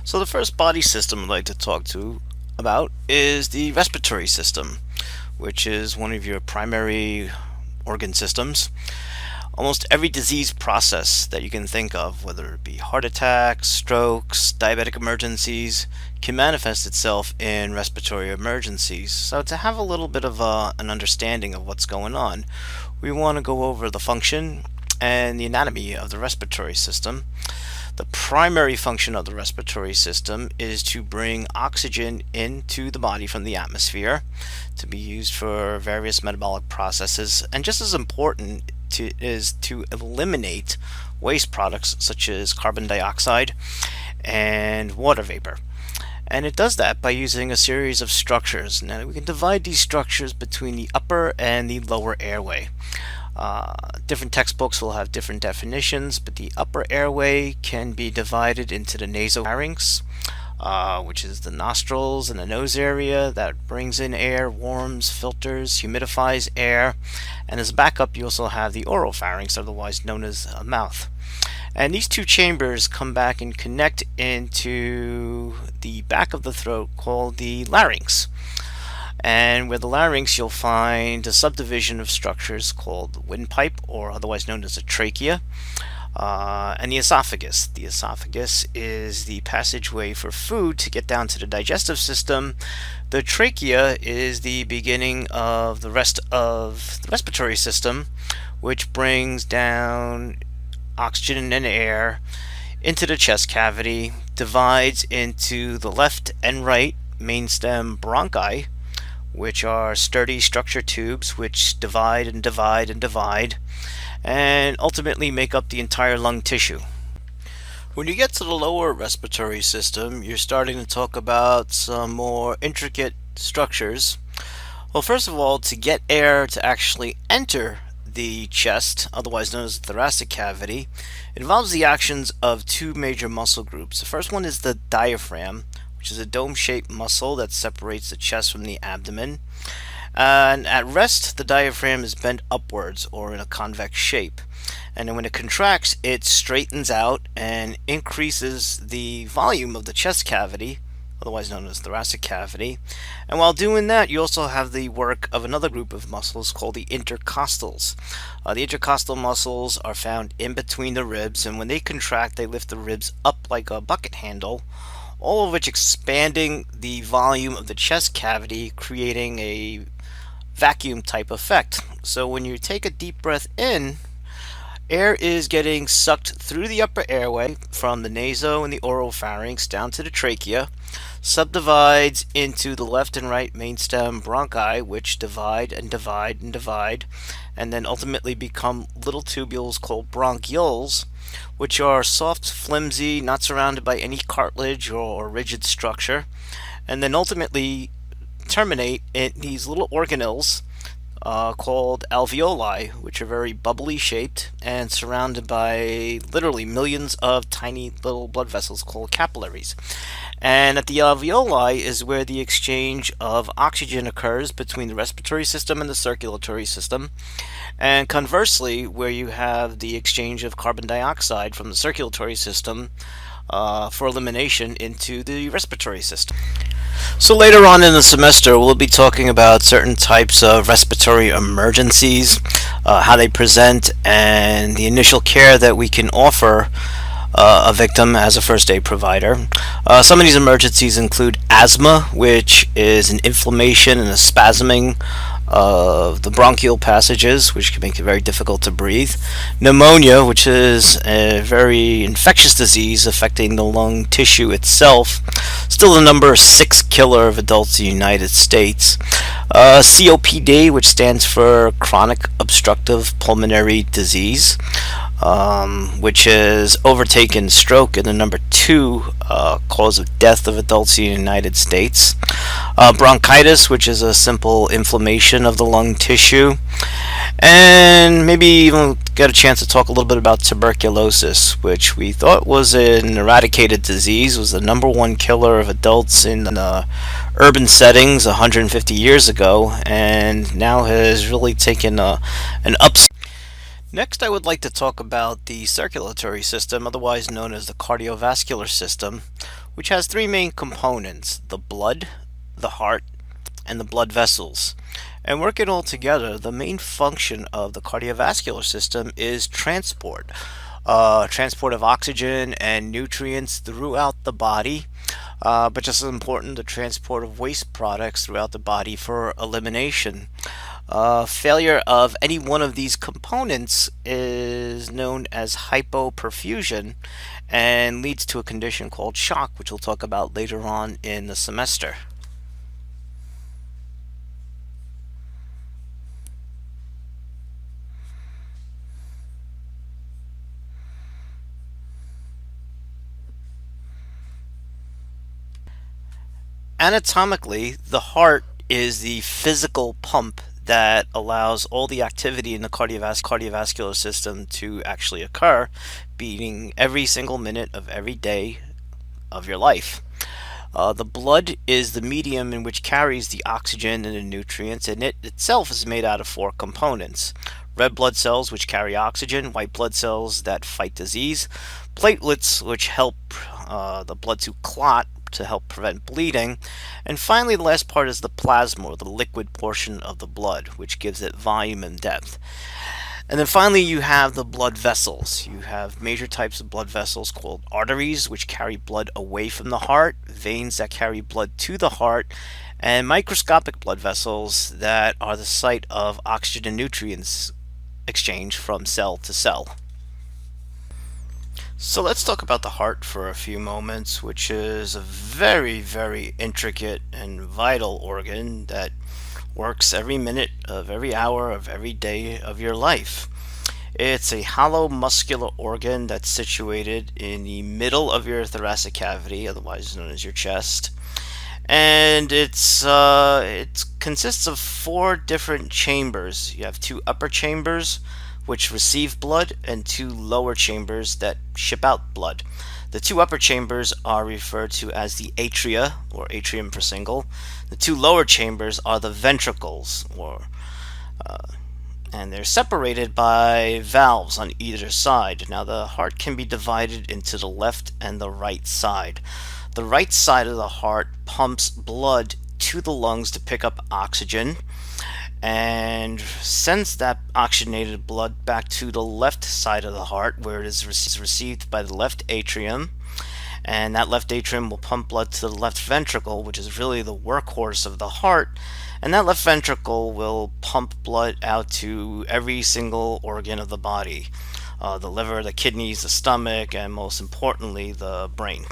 So the first body system I'd like to talk to about is the respiratory system, which is one of your primary organ systems. Almost every disease process that you can think of, whether it be heart attacks, strokes, diabetic emergencies, can manifest itself in respiratory emergencies. So to have a little bit of an understanding of what's going on, we want to go over the function and the anatomy of the respiratory system. The primary function of the respiratory system is to bring oxygen into the body from the atmosphere to be used for various metabolic processes, and just as important is to eliminate waste products such as carbon dioxide and water vapor. And it does that by using a series of structures. Now we can divide these structures between the upper and the lower airway. Different textbooks will have different definitions, but the upper airway can be divided into the nasopharynx, which is the nostrils and the nose area that brings in air, warms, filters, humidifies air. And as a backup, you also have the oropharynx, otherwise known as a mouth. And these two chambers come back and connect into the back of the throat called the larynx. And with the larynx, you'll find a subdivision of structures called the windpipe, or otherwise known as a trachea, and the esophagus. The esophagus is the passageway for food to get down to the digestive system. The trachea is the beginning of the rest of the respiratory system, which brings down oxygen and air into the chest cavity, divides into the left and right mainstem bronchi, which are sturdy structure tubes which divide and divide and divide and ultimately make up the entire lung tissue. When you get to the lower respiratory system, you're starting to talk about some more intricate structures. Well, first of all, to get air to actually enter the chest, otherwise known as the thoracic cavity, it involves the actions of two major muscle groups. The first one is the diaphragm, which is a dome-shaped muscle that separates the chest from the abdomen. And at rest, the diaphragm is bent upwards or in a convex shape. And then when it contracts, it straightens out and increases the volume of the chest cavity, otherwise known as thoracic cavity. And while doing that, you also have the work of another group of muscles called the intercostals. The intercostal muscles are found in between the ribs, and when they contract, they lift the ribs up like a bucket handle, all of which expanding the volume of the chest cavity, creating a vacuum type effect. So when you take a deep breath in, air is getting sucked through the upper airway from the naso and the oropharynx down to the trachea, subdivides into the left and right mainstem bronchi, which divide and divide and divide, and then ultimately become little tubules called bronchioles, which are soft, flimsy, not surrounded by any cartilage or rigid structure, and then ultimately terminate in these little organelles called alveoli, which are very bubbly shaped and surrounded by literally millions of tiny little blood vessels called capillaries. And at the alveoli is where the exchange of oxygen occurs between the respiratory system and the circulatory system, and conversely where you have the exchange of carbon dioxide from the circulatory system for elimination into the respiratory system. So later on in the semester, we'll be talking about certain types of respiratory emergencies, how they present, and the initial care that we can offer a victim as a first aid provider. Some of these emergencies include asthma, which is an inflammation and a spasming of the bronchial passages, which can make it very difficult to breathe. Pneumonia, which is a very infectious disease affecting the lung tissue itself, still the number 6 killer of adults in the United States. COPD, which stands for chronic obstructive pulmonary disease, which has overtaken stroke and the number 2 cause of death of adults in the United States. Bronchitis, which is a simple inflammation of the lung tissue. And maybe even get a chance to talk a little bit about tuberculosis, which we thought was an eradicated disease, was the number 1 killer of adults in urban settings 150 years ago, and now has really taken an upswing. Next, I would like to talk about the circulatory system, otherwise known as the cardiovascular system, which has three main components: the blood, the heart, and the blood vessels. And working all together, the main function of the cardiovascular system is transport. Transport of oxygen and nutrients throughout the body, but just as important, the transport of waste products throughout the body for elimination. Failure of any one of these components is known as hypoperfusion and leads to a condition called shock, which we'll talk about later on in the semester. Anatomically, the heart is the physical pump that allows all the activity in the cardiovascular system to actually occur, beating every single minute of every day of your life. The blood is the medium in which carries the oxygen and the nutrients, and it itself is made out of four components: red blood cells, which carry oxygen; white blood cells that fight disease; platelets, which help the blood to clot to help prevent bleeding; and finally, the last part is the plasma, or the liquid portion of the blood, which gives it volume and depth. And then finally, you have the blood vessels. You have major types of blood vessels called arteries, which carry blood away from the heart, veins that carry blood to the heart, and microscopic blood vessels that are the site of oxygen and nutrients exchange from cell to cell. So let's talk about the heart for a few moments, which is a very, very intricate and vital organ that works every minute of every hour of every day of your life. It's a hollow muscular organ that's situated in the middle of your thoracic cavity, otherwise known as your chest. And it consists of four different chambers. You have two upper chambers, which receive blood, and two lower chambers that ship out blood. The two upper chambers are referred to as the atria, or atrium for single. The two lower chambers are the ventricles, and they're separated by valves on either side. Now, the heart can be divided into the left and the right side. The right side of the heart pumps blood to the lungs to pick up oxygen and sends that oxygenated blood back to the left side of the heart, where it is received by the left atrium. And that left atrium will pump blood to the left ventricle, which is really the workhorse of the heart. And that left ventricle will pump blood out to every single organ of the body: the liver, the kidneys, the stomach, and most importantly, the brain.